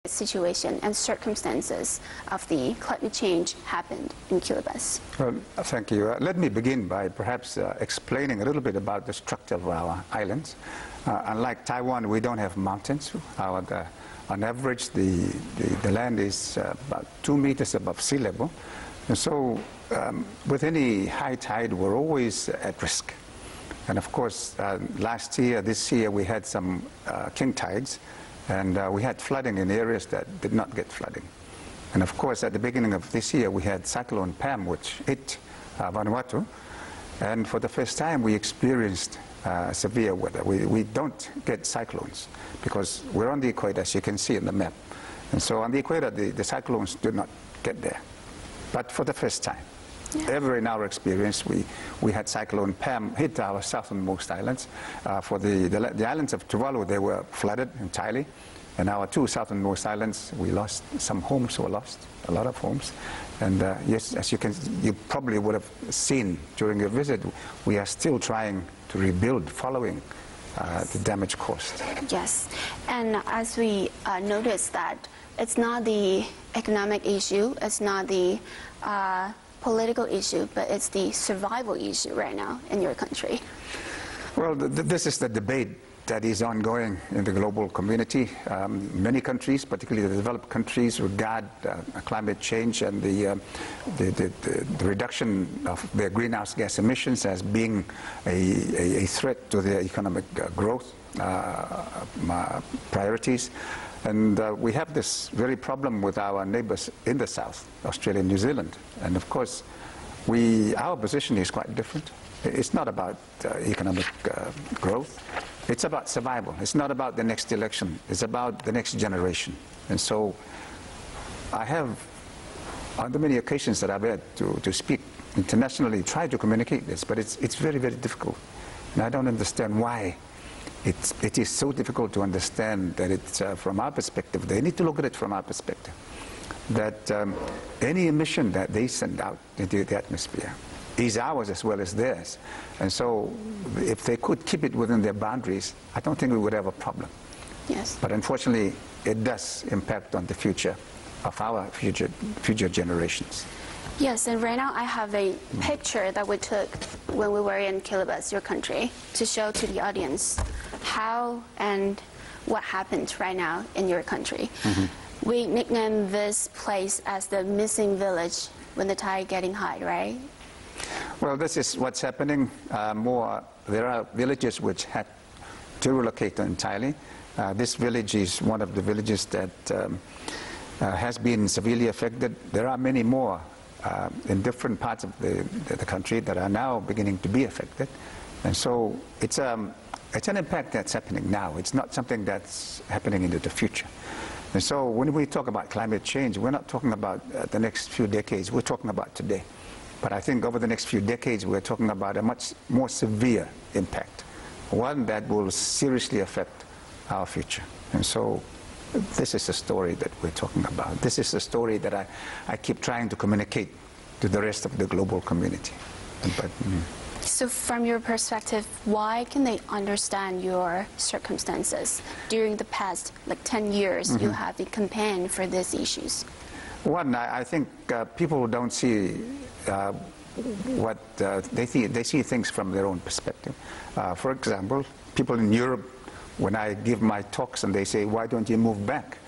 situation and circumstances of the climate change happened in Kiribati? Well, thank you. Let me begin by perhaps explaining a little bit about the structure of our islands. Unlike Taiwan, we don't have mountains. On average, the land is about 2 meters above sea level. And so with any high tide, we're always at risk. And of course, this year, we had some king tides. And we had flooding in areas that did not get flooding. And of course, at the beginning of this year, we had Cyclone Pam, which hit Vanuatu. And for the first time, we experienced severe weather. We don't get cyclones because we're on the equator, as you can see in the map. And so on the equator, the cyclones do not get there. But for the first time, ever in our experience, we had Cyclone Pam hit our southernmost islands. For the islands of Tuvalu, they were flooded entirely. And our 2 southernmost islands, we lost, some homes were lost, a lot of homes. And yes, as you probably would have seen during your visit, we are still trying to rebuild following the damage caused. Yes, and as we noticed that it's not the economic issue, it's not the political issue, but it's the survival issue right now in your country. Well, this is the debate that is ongoing in the global community. Many countries, particularly the developed countries, regard climate change and the reduction of their greenhouse gas emissions as being a threat to their economic growth priorities. And we have this very problem with our neighbors in the south, Australia and New Zealand. And of course, our position is quite different. It's not about economic growth. It's about survival. It's not about the next election. It's about the next generation. And so I have, on the many occasions that I've had to speak internationally, tried to communicate this, but it's very, very difficult. And I don't understand why it is so difficult to understand that it's from our perspective. They need to look at it from our perspective, that any emission that they send out into the atmosphere is ours as well as theirs. And so if they could keep it within their boundaries, I don't think we would have a problem. Yes. But unfortunately, it does impact on the future of our future generations. Yes, and right now I have a picture that we took when we were in Kiribati, your country, to show to the audience how and what happened right now in your country. Mm-hmm. We nicknamed this place as the missing village when the tide getting high, right? Well, this is what's happening. There are villages which had to relocate entirely. This village is one of the villages that has been severely affected. There are many more in different parts of the country that are now beginning to be affected. And so it's an impact that's happening now. It's not something that's happening into the future. And so when we talk about climate change, we're not talking about the next few decades. We're talking about today. But I think over the next few decades, we're talking about a much more severe impact, one that will seriously affect our future. And so this is the story that we're talking about. This is the story that I keep trying to communicate to the rest of the global community. So from your perspective, why can they understand your circumstances? During the past, 10 years, you have been campaigning for these issues. One, I think people don't see what they see things from their own perspective. For example, people in Europe, when I give my talks and they say, why don't you move back?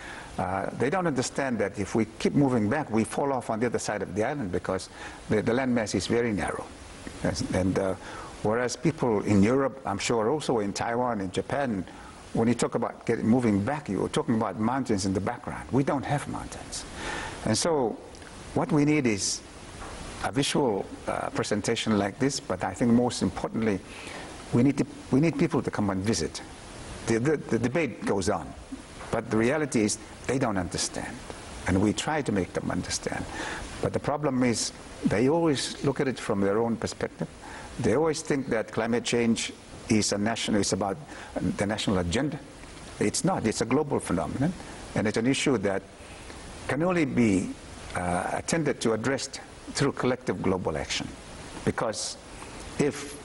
They don't understand that if we keep moving back, we fall off on the other side of the island because the landmass is very narrow. And whereas people in Europe, I'm sure also in Taiwan, in Japan, when you talk about moving back, you're talking about mountains in the background. We don't have mountains. And so what we need is a visual presentation like this, but I think most importantly, we need people to come and visit. The debate goes on, but the reality is they don't understand, and we try to make them understand. But the problem is they always look at it from their own perspective. They always think that climate change is about the national agenda. It's not. It's a global phenomenon, and it's an issue that can only be attended to, addressed through collective global action. Because if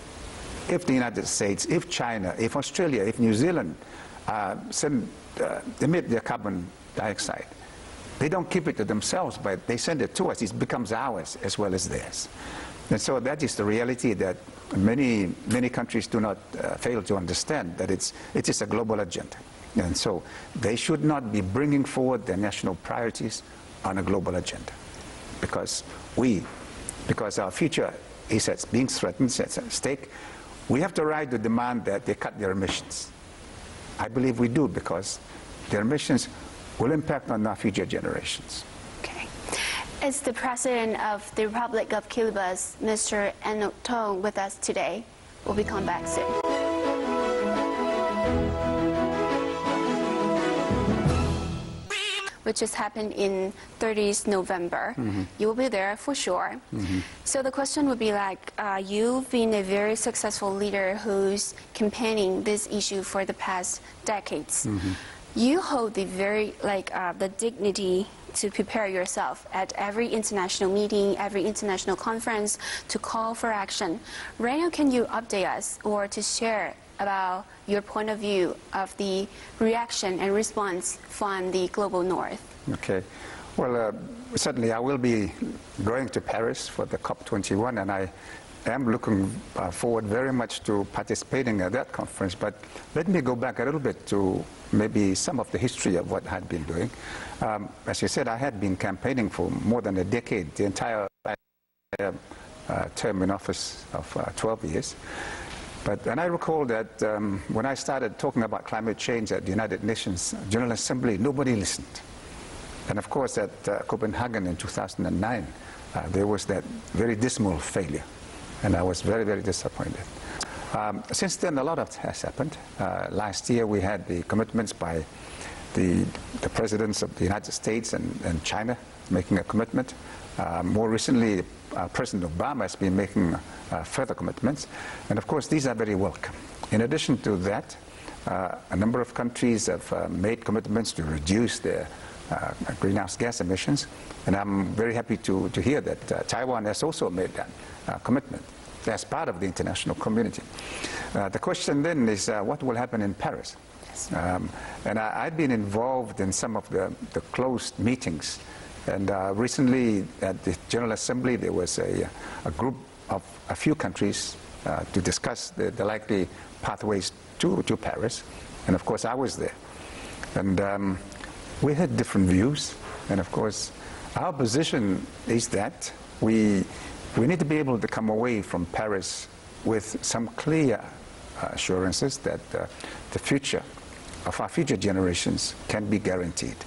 the United States, if China, if Australia, if New Zealand emit their carbon dioxide. They don't keep it to themselves, but they send it to us. It becomes ours as well as theirs. And so that is the reality that many countries do not fail to understand, that it is a global agenda. And so they should not be bringing forward their national priorities on a global agenda, because our future is being threatened, it's at stake. We have the right to demand that they cut their emissions. I believe we do, because their emissions will impact on our future generations. Okay. Is the President of the Republic of Kiribati, Mr. Anouk Tong, with us today? We'll be coming back soon. Which just happened in 30th November. You will be there for sure. So the question would be like, you've been a very successful leader who's campaigning this issue for the past decades. You hold the the dignity to prepare yourself at every international meeting, every international conference to call for action. Right now, can you update us or to share about your point of view of the reaction and response from the global north? Okay. Well, certainly I will be going to Paris for the COP21, and I am looking forward very much to participating at that conference. But let me go back a little bit to maybe some of the history of what I had been doing. As you said, I had been campaigning for more than a decade, the entire term in office of 12 years. And I recall that when I started talking about climate change at the United Nations General Assembly, nobody listened. And of course, at Copenhagen in 2009, there was that very dismal failure. And I was very, very disappointed. Since then, a lot has happened. Last year, we had the commitments by the presidents of the United States and China making a commitment. More recently, President Obama has been making further commitments. And of course, these are very welcome. In addition to that, a number of countries have made commitments to reduce their greenhouse gas emissions. And I'm very happy to hear that Taiwan has also made that commitment as part of the international community. The question then is what will happen in Paris? Yes. And I've been involved in some of the closed meetings. And recently at the General Assembly, there was a group of a few countries to discuss the likely pathways to Paris. And of course, I was there. And we had different views. And of course, our position is that we need to be able to come away from Paris with some clear assurances that the future of our future generations can be guaranteed.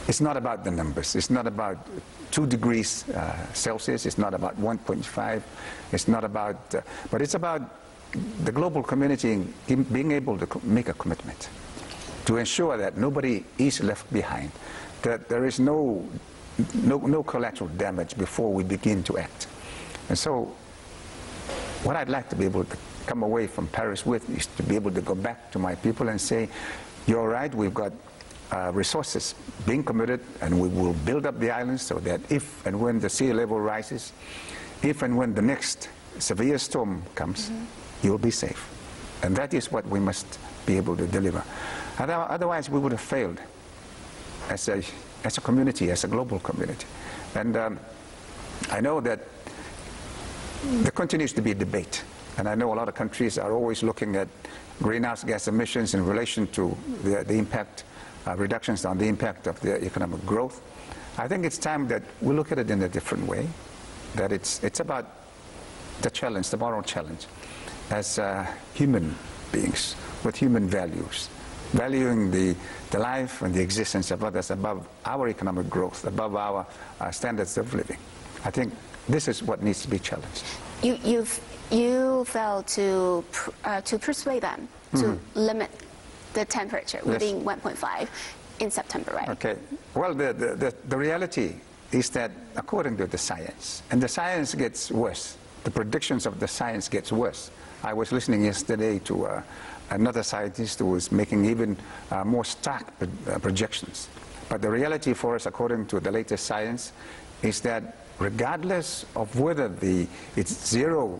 It's not about the numbers. It's not about 2 degrees Celsius. It's not about 1.5. It's not about, but it's about the global community being able to make a commitment to ensure that nobody is left behind, that there is no collateral damage before we begin to act. And so what I'd like to be able to come away from Paris with is to be able to go back to my people and say, you're right, we've got resources being committed, and we will build up the islands so that if and when the sea level rises, if and when the next severe storm comes, you'll be safe. And that is what we must be able to deliver. Otherwise, we would have failed as a community, as a global community. And I know that there continues to be debate. And I know a lot of countries are always looking at greenhouse gas emissions in relation to the impact, reductions on the impact of the economic growth. I think it's time that we look at it in a different way, that it's about the challenge, the moral challenge, as human beings with human values, valuing the life and the existence of others above our economic growth, above our standards of living. I think this is what needs to be challenged. You failed to persuade them to limit the temperature within 1.5 in September, right? Okay. Well, the reality is that according to the science, and the science gets worse, the predictions of the science gets worse. I was listening yesterday to another scientist who was making even more stark projections. But the reality for us, according to the latest science, is that regardless of whether it's zero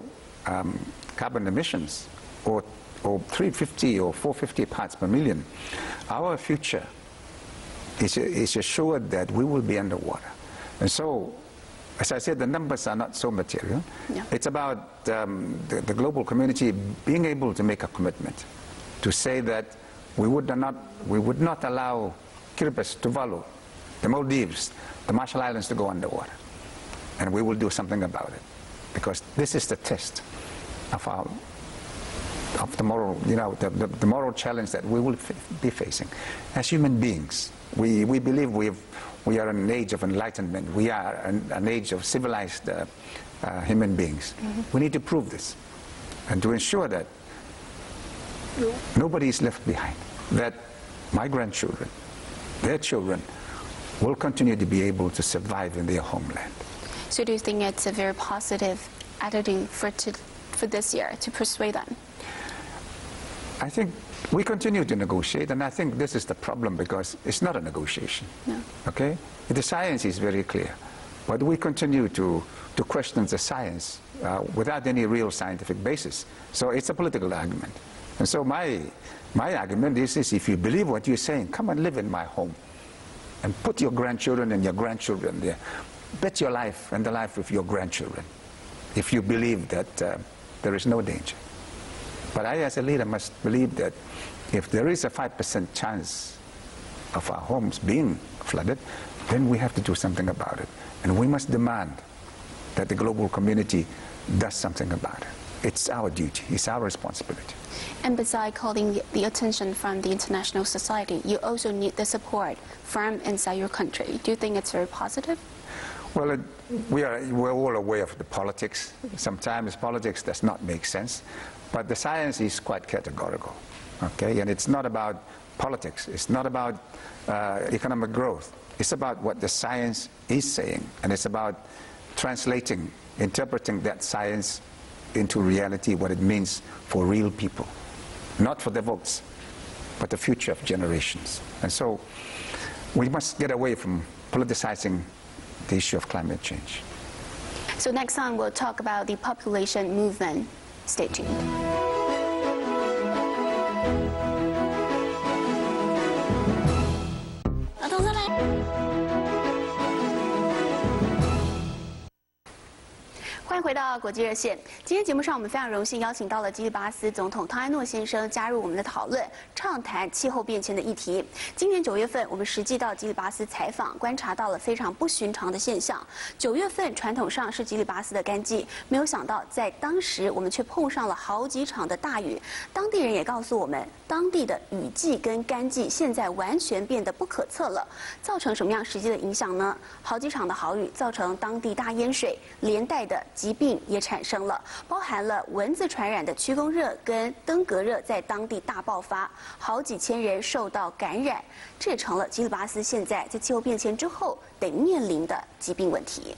carbon emissions or 350 or 450 parts per million, our future is assured that we will be underwater. And so, as I said, the numbers are not so material. Yeah. It's about the global community being able to make a commitment to say that we would not allow Kiribati, Tuvalu, the Maldives, the Marshall Islands to go underwater. And we will do something about it. Because this is the test of the moral, the moral challenge that we will be facing. As human beings, we believe we are in an age of enlightenment. We are an age of civilized human beings. Mm-hmm. We need to prove this and to ensure that nobody is left behind, that my grandchildren, their children, will continue to be able to survive in their homeland. So do you think it's a very positive attitude for this year to persuade them? I think we continue to negotiate, and I think this is the problem because it's not a negotiation. No. Okay? The science is very clear, but we continue to question the science without any real scientific basis. So it's a political argument. And so my argument is if you believe what you're saying, come and live in my home and put your grandchildren and your grandchildren there. Bet your life and the life of your grandchildren if you believe that there is no danger. But I, as a leader, must believe that if there is a 5% chance of our homes being flooded, then we have to do something about it. And we must demand that the global community does something about it. It's our duty. It's our responsibility. And besides calling the attention from the international society, you also need the support from inside your country. Do you think it's very positive? Well, we're all aware of the politics. Sometimes politics does not make sense. But the science is quite categorical, okay? And it's not about politics. It's not about economic growth. It's about what the science is saying. And it's about translating, interpreting that science into reality, what it means for real people. Not for the votes, but the future of generations. And so we must get away from politicizing the issue of climate change. So next time we'll talk about the population movement. Stay tuned.欢迎回到国际热线。今天节目上，我们非常荣幸邀请到了基里巴斯总统汤埃诺先生加入我们的讨论，畅谈气候变迁的议题。今年9月份，我们实际到基里巴斯采访，观察到了非常不寻常的现象。9月份传统上是基里巴斯的干季，没有想到在当时我们却碰上了好几场的大雨。当地人也告诉我们，当地的雨季跟干季现在完全变得不可测了，造成什么样实际的影响呢？好几场的豪雨造成当地大淹水，连带的疾病也产生了，包含了蚊子传染的驱弓热跟登革热在当地大爆发，好几千人受到感染，这也成了基里巴斯现在在气候变迁之后得面临的疾病问题。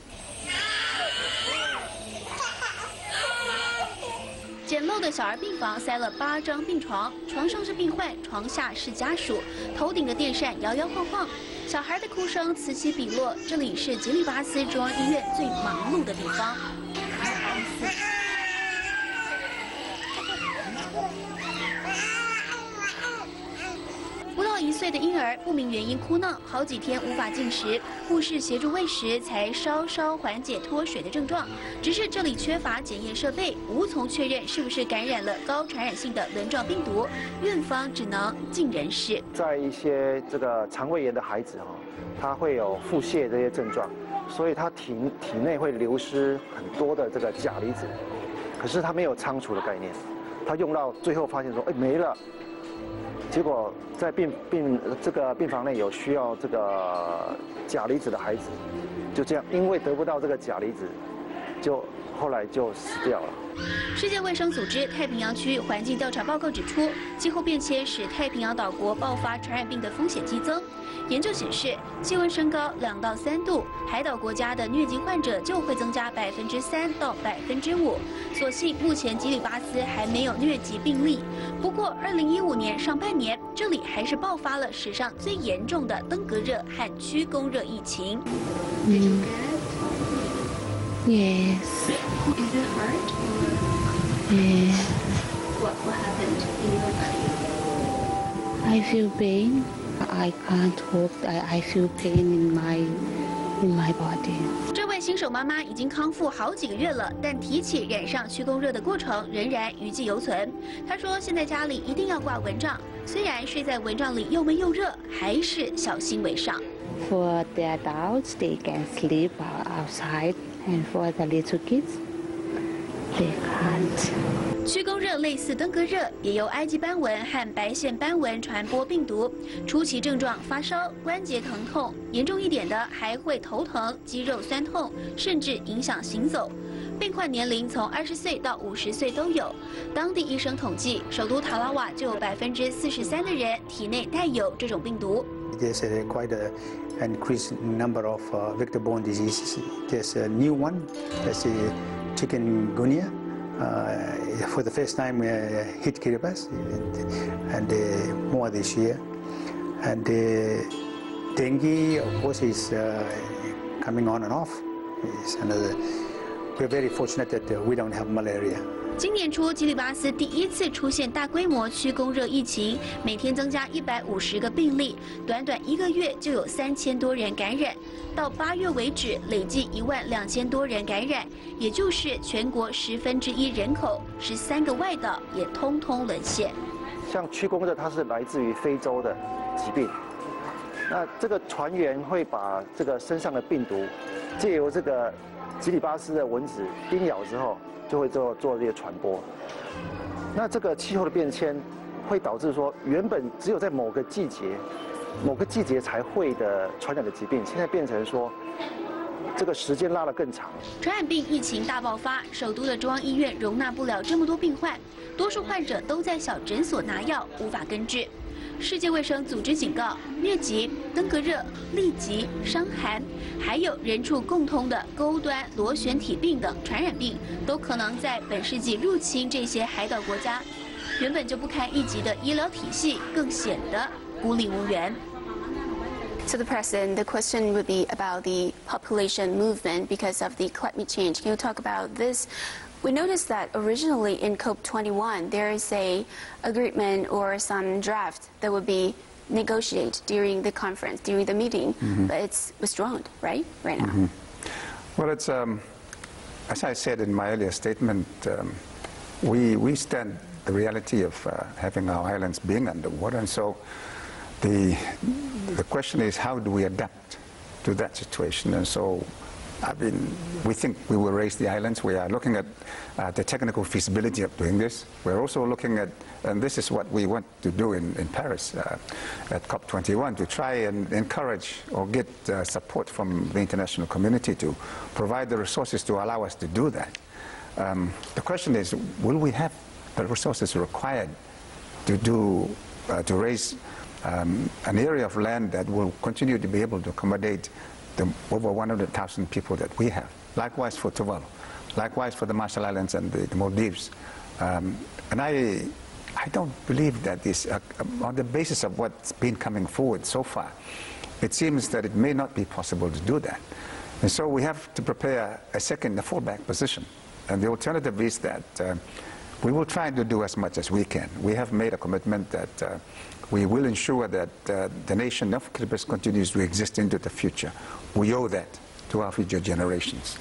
简陋的小儿病房塞了8张病床，床上是病患，床下是家属，头顶的电扇摇摇晃晃，小孩的哭声此起彼落。这里是基里巴斯中央医院最忙碌的地方。不到1岁的婴儿不明原因哭闹，好几天无法进食，护士协助喂食才稍稍缓解脱水的症状。只是这里缺乏检验设备，无从确认是不是感染了高传染性的轮状病毒，院方只能尽人事。在一些这个肠胃炎的孩子他会有腹泻这些症状，所以他体内会流失很多的这个钾离子，可是他没有仓储的概念，他用到最后发现说，没了。结果在病房内有需要这个钾离子的孩子，就这样因为得不到这个钾离子，后来就死掉了。世界卫生组织太平洋区环境调查报告指出，气候变迁使太平洋岛国爆发传染病的风险激增。研究显示，气温升高2到3度，海岛国家的疟疾患者就会增加3%到5%。所幸目前基里巴斯还没有疟疾病例。不过，2015年上半年，这里还是爆发了史上最严重的登革热和驱弓热疫情。Yes. Is it hurt? Yes. What happened in your body? I feel pain. I can't walk. I feel pain in my body. 这位新手妈妈已经康复好几个月了，但提起染上区公热的过程，仍然余悸犹存。她说，现在家里一定要挂蚊帐，虽然睡在蚊帐里又闷又热，还是小心为上。For the adults, they can sleep outside, and for the little kids, they can't. 区公热类似登革热，也由埃及斑蚊和白线斑蚊传播病毒。初期症状发烧、关节疼痛，严重一点的还会头疼、肌肉酸痛，甚至影响行走。病患年龄从20岁到50岁都有。当地医生统计，首都塔拉瓦就有43%的人体内带有这种病毒。There's quite an increased number of vector-borne diseases. There's a new one, that's chikungunya. For the first time, hit Kiribati, and more this year. And dengue, of course, is coming on and off. It's another. We're very fortunate that we don't have malaria. 今年初，吉里巴斯第一次出现大规模区公热疫情，每天增加150个病例，短短1个月就有3000多人感染。到8月为止，累计12000多人感染，也就是全国1/10人口，13个外岛也通通沦陷。像区公热，它是来自于非洲的疾病，那这个船员会把这个身上的病毒，借由这个吉里巴斯的蚊子叮咬之后，就会做这个传播。那这个气候的变迁会导致说，原本只有在某个季节才会的传染的疾病，现在变成说这个时间拉得更长。传染病疫情大爆发，首都的中央医院容纳不了这么多病患，多数患者都在小诊所拿药，无法根治。世界卫生组织警告，疟疾、登革热、痢疾、伤寒，还有人畜共通的钩端螺旋体病等传染病，都可能在本世纪入侵这些海岛国家。原本就不堪一击的医疗体系，更显得孤立无援。 So the President, the question would be about the population movement because of the climate change. Can you talk about this? We noticed that originally in COP21 there is a agreement or some draft that would be negotiated during the conference, during the meeting, but it's withdrawn, right now. Well, it's as I said in my earlier statement, we stand the reality of having our islands being underwater, and so the question is how do we adapt to that situation? And so, I mean, we think we will raise the islands. We are looking at the technical feasibility of doing this. We're also looking at, and this is what we want to do in Paris at COP21, to try and encourage or get support from the international community to provide the resources to allow us to do that. The question is, will we have the resources required to raise an area of land that will continue to be able to accommodate the over 100,000 people that we have. Likewise for Tuvalu, likewise for the Marshall Islands and the Maldives. And I don't believe that this, on the basis of what's been coming forward so far, it seems that it may not be possible to do that. And so we have to prepare a fallback position. And the alternative is that we will try to do as much as we can. We have made a commitment that we will ensure that the nation of Kiribati continues to exist into the future. We owe that to our future generations.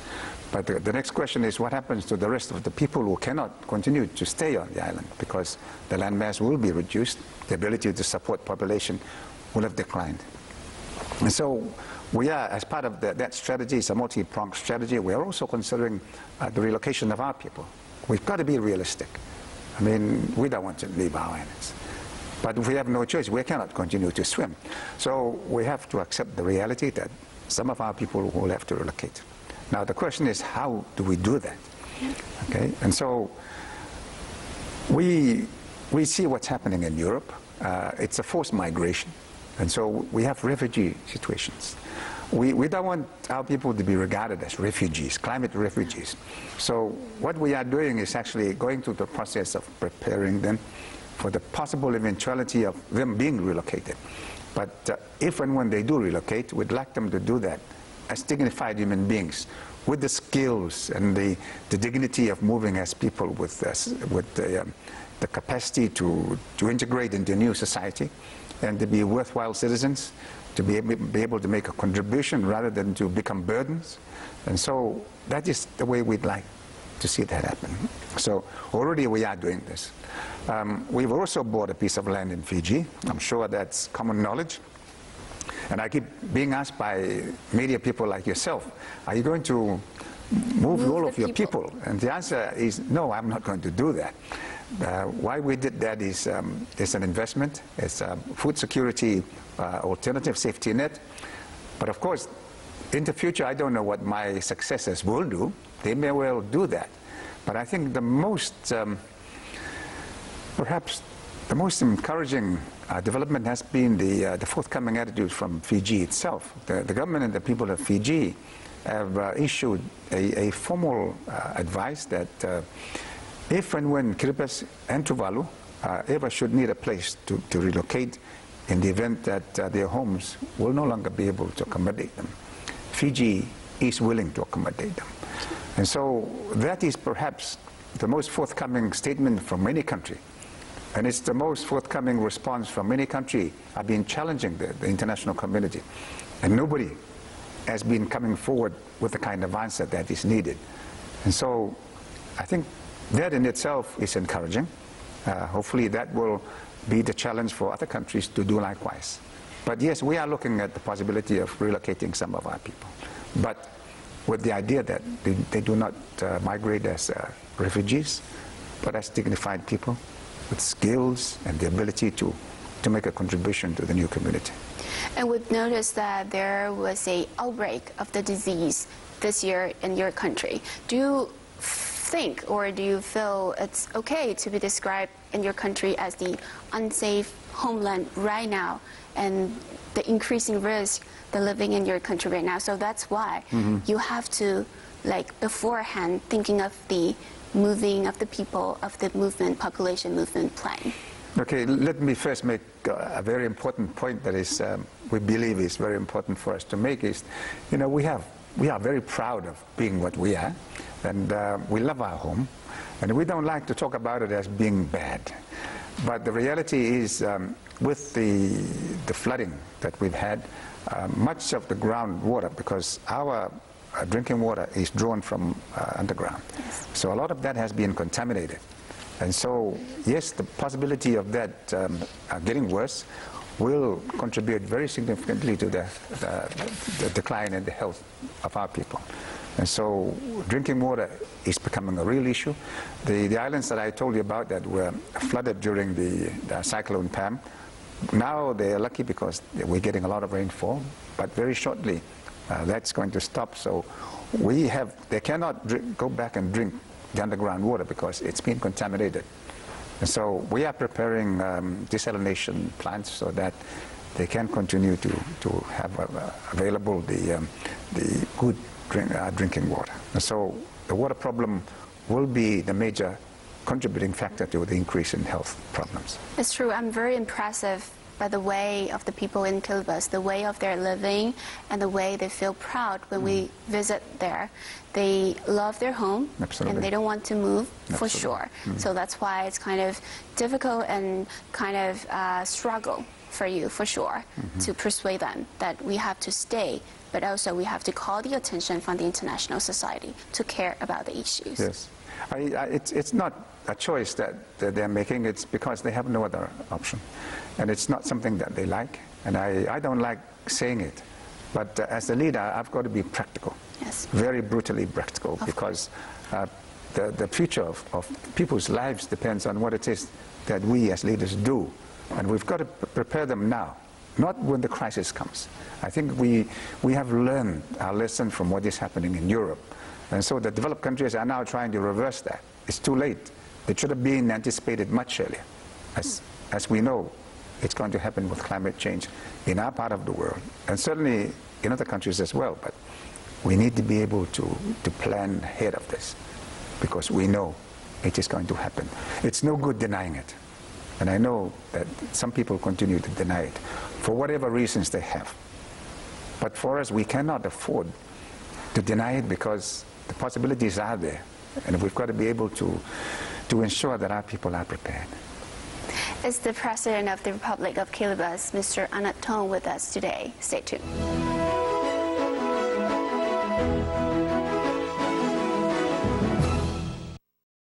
But the next question is what happens to the rest of the people who cannot continue to stay on the island because the landmass will be reduced, the ability to support population will have declined. And so we are, as part of that strategy, it's a multi-pronged strategy, we are also considering the relocation of our people. We've got to be realistic. I mean, we don't want to leave our islands. But if we have no choice, we cannot continue to swim. So we have to accept the reality that some of our people will have to relocate. Now the question is, how do we do that? Okay, and so we see what's happening in Europe. It's a forced migration. And so we have refugee situations. We don't want our people to be regarded as refugees, climate refugees. So what we are doing is actually going through the process of preparing them for the possible eventuality of them being relocated. But if and when they do relocate, we'd like them to do that as dignified human beings with the skills and the dignity of moving as people with the capacity to integrate into new society and to be worthwhile citizens, to be able to make a contribution rather than to become burdens. And so that is the way we'd like to see that happen. So already we are doing this. We've also bought a piece of land in Fiji. I'm sure that's common knowledge. And I keep being asked by media people like yourself, are you going to move all of your people? And the answer is no, I'm not going to do that. Why we did that is it's an investment, it's a food security alternative safety net. But of course, in the future, I don't know what my successors will do. They may well do that. But I think the most, perhaps the most encouraging development has been the forthcoming attitude from Fiji itself. The government and the people of Fiji have issued a formal advice that if and when Kiribati and Tuvalu ever should need a place to relocate in the event that their homes will no longer be able to accommodate them, Fiji is willing to accommodate them. And so that is perhaps the most forthcoming statement from any country. And it's the most forthcoming response from any country. I've been challenging the international community. And nobody has been coming forward with the kind of answer that is needed. And so I think that in itself is encouraging. Hopefully that will be the challenge for other countries to do likewise. But yes, we are looking at the possibility of relocating some of our people. But with the idea that they do not migrate as refugees, but as dignified people with skills and the ability to make a contribution to the new community. And we've noticed that there was an outbreak of the disease this year in your country. Do you think or do you feel it's okay to be described in your country as the unsafe homeland right now and the increasing risk they're living in your country right now? So that's why you have to, like beforehand, thinking of the moving of the people, of the movement, population movement plan. Okay, let me first make a very important point that is, we believe is very important for us to make is, you know, we are very proud of being what we are, and we love our home, and we don't like to talk about it as being bad. But the reality is, with the flooding that we've had, much of the groundwater, because our drinking water is drawn from underground, yes. So a lot of that has been contaminated. And so, yes, the possibility of that getting worse will contribute very significantly to the decline in the health of our people. And so drinking water is becoming a real issue. The islands that I told you about that were flooded during the cyclone Pam, now they are lucky because we're getting a lot of rainfall, but very shortly that's going to stop. So they cannot go back and drink the underground water because it's been contaminated. And so we are preparing desalination plants so that they can continue to have available the good drinking water. And so the water problem will be the major contributing factor to the increase in health problems. It's true. I'm very impressed by the way of the people in Kiribati, the way of their living, and the way they feel proud when we visit there. They love their home, absolutely, and they don't want to move, absolutely, for sure. So that's why it's kind of difficult and kind of struggle for you, for sure, to persuade them that we have to stay, but also we have to call the attention from the international society to care about the issues. Yes. It's not a choice that they're making, it's because they have no other option. And it's not something that they like, and I don't like saying it. But as a leader, I've got to be practical, yes, very brutally practical, because the future of people's lives depends on what it is that we as leaders do. And we've got to prepare them now, not when the crisis comes. I think we have learned our lesson from what is happening in Europe. And so the developed countries are now trying to reverse that. It's too late. It should have been anticipated much earlier. As we know, it's going to happen with climate change in our part of the world, and certainly in other countries as well. But we need to be able to plan ahead of this, because we know it is going to happen. It's no good denying it. And I know that some people continue to deny it for whatever reasons they have. But for us, we cannot afford to deny it, because the possibilities are there, and we've got to be able to ensure that our people are prepared. is the President of the Republic of Kiribati, Mr. Anatone, with us today. Stay tuned.